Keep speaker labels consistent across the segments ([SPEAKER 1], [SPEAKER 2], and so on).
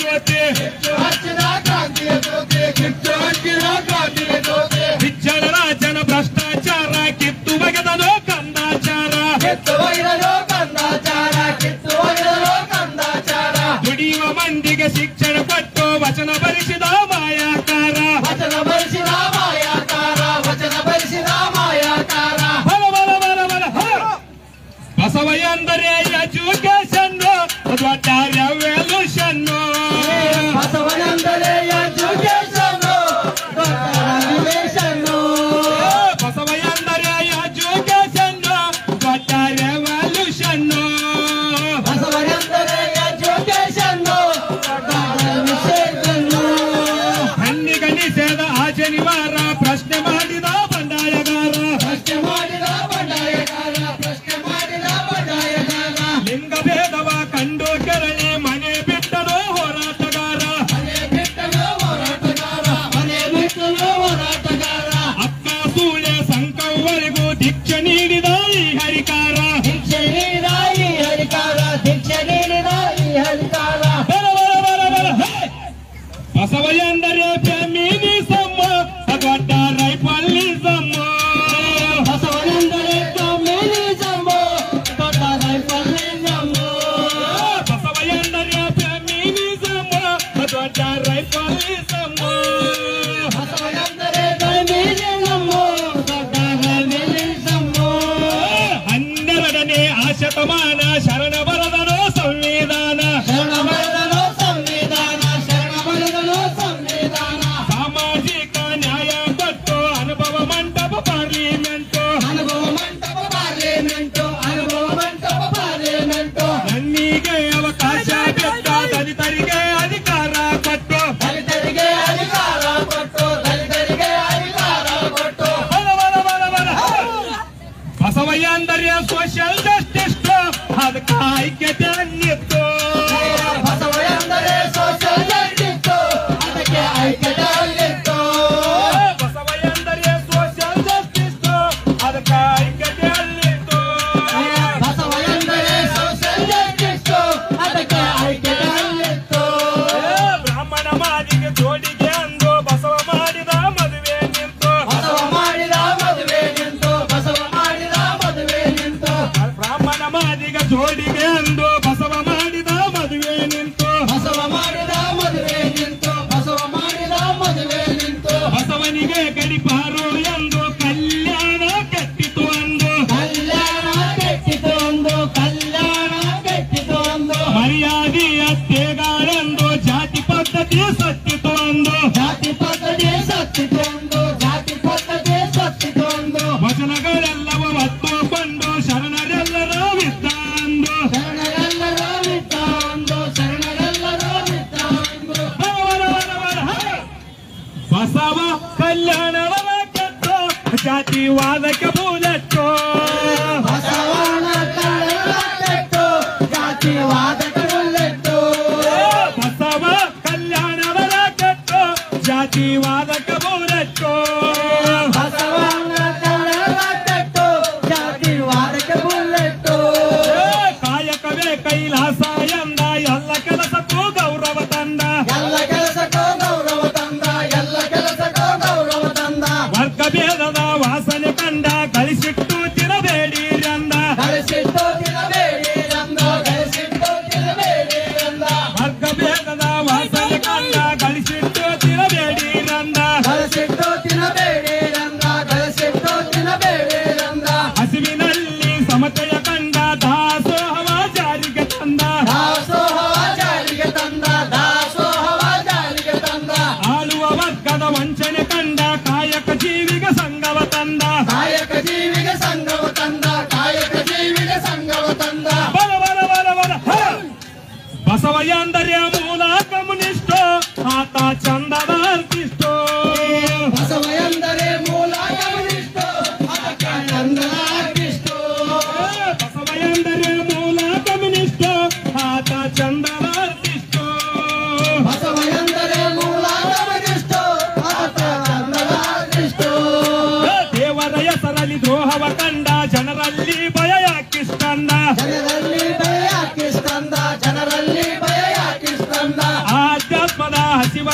[SPEAKER 1] ಜ್ಯೋತಿ ಬಿಚ್ಚಳ ರಾಜನ ಭ್ರಷ್ಟಾಚಾರ ಕಿತ್ತು ಬಗೆದನೋ ಕಂದಾಚಾರ ದುಡಿಯುವ ಮಂದಿಗೆ ಶಿಕ್ಷಣ ಕೊಟ್ಟು ವಚನ ಭರಿಸಿದ ಮಾಯಾಕಾರ ಬಸವ ಎಂದರೆ ಎಜುಕೇಶನ್ ದೊಡ್ಡ ರೆವಲ್ಯೂಷನ್
[SPEAKER 2] ಬಸವನೆಂದರೆ ಎಜುಕೇಶನ್
[SPEAKER 1] ಬಸವ ಎಂದರೆ ಎಜುಕೇಶನ್ ದೊಡ್ಡ ರೆವಲ್ಯೂಷನ್
[SPEAKER 2] ಬಸವನೆಂದರೆ ಎಜುಕೇಶನ್
[SPEAKER 1] ಹೆಣ್ಣಿಗ ನಿಷೇಧ ಆ ಶನಿವಾರ ಪ್ರಶ್ನೆ ಮಾಡಿದ ಬಂಡಾಯಗಾರ ಲಿಂಗ ಭೇದವ ಕಂಡು ಕೆರಳಿ ಮನೆ ಬಿಟ್ಟರೋ ಹೋರಾಟಗಾರ ಅಕ್ಕ ಸೂಳೆ ಸಂಕವರೆಗೂ ದೀಕ್ಷೆ ನೀಡಿದ ಈ ಹರಿಕಾರ ಬಸವ ಎಂದರೆ ಫೆಮಿನಿಸಮ್ ದೊಡ್ಡ ರೈಫಲಿಸಮ್
[SPEAKER 2] ಬಸವನೆಂದರೆ ಕಮ್ಯುನಿಸಮ್ ದೊಡ್ಡ ರೈಫಲಿಸಮ್
[SPEAKER 1] ಬಸವ ಎಂದರೆ ಫೆಮಿನಿಸಮ್ ದೊಡ್ಡ ರೈಫಲಿಸಮ್
[SPEAKER 2] ಬಸವನೆಂದರೆ ಕಮ್ಯುನಿಸಮ್ ದೊಡ್ಡ ರೈಫಲಿಸಮ್
[SPEAKER 1] 12ನೇ ಶತಮಾನ ಶರಣ ಬರದನೋ ಸಂವಿಧಾನ ಸಾಮಾಜಿಕ ನ್ಯಾಯ ಕೊಟ್ಟು ಅನುಭವ ಮಂಟಪ ಪಾರ್ಲಿಮೆಂಟು ನನ್ನಿಗೆ ಅವಕಾಶ ಕೊಟ್ಟ ದಲಿತರಿಗೆ ಅಧಿಕಾರ ಕೊಟ್ಟು ಬಸವ ಎಂದರೆ ಸೋಷಿಯಲ್ ಜಸ್ಟಿಸ್ ಅದಕ್ಕೆ ಐಕ್ಯತೆ ಅನ್ನಿತ್ತು ಬಸವ ಎಂದರೆ ಸೋಷಿಯಲ್ ಜಸ್ಟಿಸ್ ಅದಕ್ಕೆ ಐಕ್ಯತೆ ಅನ್ನಿತ್ತು ಬ್ರಾಹ್ಮಣ ಮಾದಿಗೆ ಜೋಡಿಗೆ ಅಂದು ಬಸವ ಮಾಡಿದ ಮದುವೆ ನಿಂತು ಬ್ರಾಹ್ಮಣ ಮಾದಿಗ ಜೋಡಿಗೆ ಅಂದು ಬಸವ ಮಾಡಿದ ಮದುವೆ ನಿಂತು ಬಸವನಿಗೆ ಗಡಿಪಾರು ಎಂದು ಕಲ್ಯಾಣ ಕಟ್ಟಿತು ಅಂದು ಮರ್ಯಾದೆಯ ತೇಗಾಳೆಂದು ಜಾತಿ ಪದ್ಧತಿ ಸತ್ತಿತು ಅಂದು ವಚನಗಳೆಲ್ಲವ ಹೊತ್ತುಕೊಂಡು ಶರಣರೆಲ್ಲರ ವಿದ್ದ ಅಂದು ಬಸವ ಕಲ್ಯಾಣವನ ಕೆಟ್ಟು ಜಾತಿವಾದಕ್ಕೆ ಬೂಲೆಟ್ಟು ಬಸವ ಕಲ್ಯಾಣವನ ಕೆಟ್ಟು ಜಾತಿವಾದಕ್ಕೆ ಬೂಲೆಟ್ಟು ಕಾಯಕವೇ ಕೈಲಾಸ ಎಂದ ಎಲ್ಲ ಕೆಲಸಕ್ಕೂ ಗೌರವ ತಂದ ವರ್ಗ ಭೇದದ ವಾಸನೆ ಕಂಡ ಗಳಿಸಿಟ್ಟು ತಿನ್ನಬೇಡಿ ಎಂದ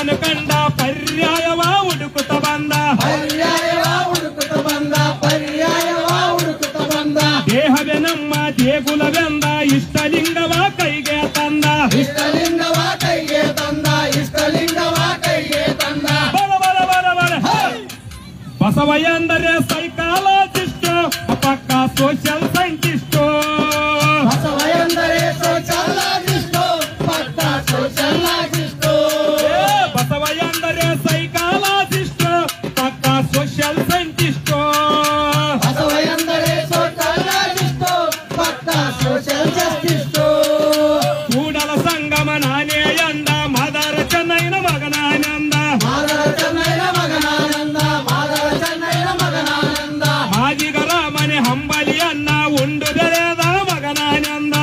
[SPEAKER 1] ನಾನು ಕಂಡ ಪರ್ಯಾಯವ ಹುಡುಕುತ್ತ ಬಂದ ದೇಹವೇ ನಮ್ಮ ದೇಗುಲವೆಂದ ಇಷ್ಟಲಿಂಗವ ಕೈಗೆ ತಂದ ಬಸವ ಎಂದರೆ ಸೈಕಾಲಜಿಸ್ಟ್ ಪಕ್ಕ ಸೋಷಿಯಲ್ ಸೈಂಟಿಸ್ಟ್ ಬಸವ ಎಂದರೆ ಸೈಕಾಲಜಿಸ್ಟ್ ಪಕ್ಕ ಸೋಷಿಯಲ್ ಸೈಂಟಿಸ್ಟ್ ಕೂಡಲ ಸಂಗಮ ನಾನೇ ಎಂದ ಮಾದಾರ ಚೆನ್ನೈನ ಮಗನಾನಂದ ಮಾದಿಗರ ಮನೆ ಹಂಬಲಿಯನ್ನ ಉಂಡು ಬೆಳೆದ ಮಗನಾನಂದ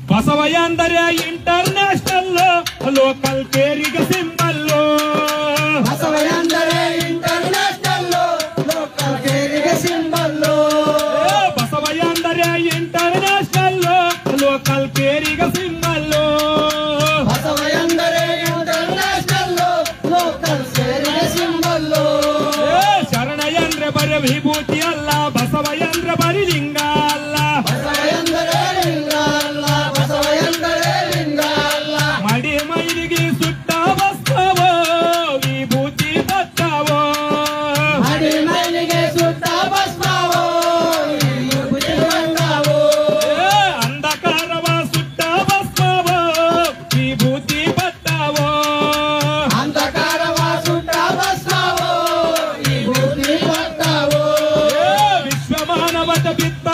[SPEAKER 1] ಬಸವ ಎಂದರೆ ಇಂಟರ್ನ್ಯಾಷನಲ್ ಲೋಕಲ್ ಪೇರಿಗೆ ಸಿಂಬಲ್ಲು ಬಸವ ಎಂದರೆ ಇಂಟರ್ನ್ಯಾಷನಲ್ ಲೋಕಲ್ ಪೇರಿಗೆ ಸಿಂಬಲ್ಲು ಶರಣ ಎಂದ್ರೆ ಬರೀ ವಿಭೂತಿ ಅಲ್ಲ ಬಸವ ಎಂದ್ರೆ ಬರೀ ಲಿಂಗ ಅಲ್ಲ ಮಡಿ ಮೈಲಿಗೆ ಸುಟ್ಟ ಬಸ್ತಾವೋ ವಿಭೂತಿ ಬತ್ತಾವೋ ಅಂಧಕಾರವ ಸುಟ್ಟ ಬಸ್ತಾವೋ ವಿಭೂತಿ ಬತ್ತಾವೋ ವಿಶ್ವ ಮಾನವದ ಬಿತ್ತ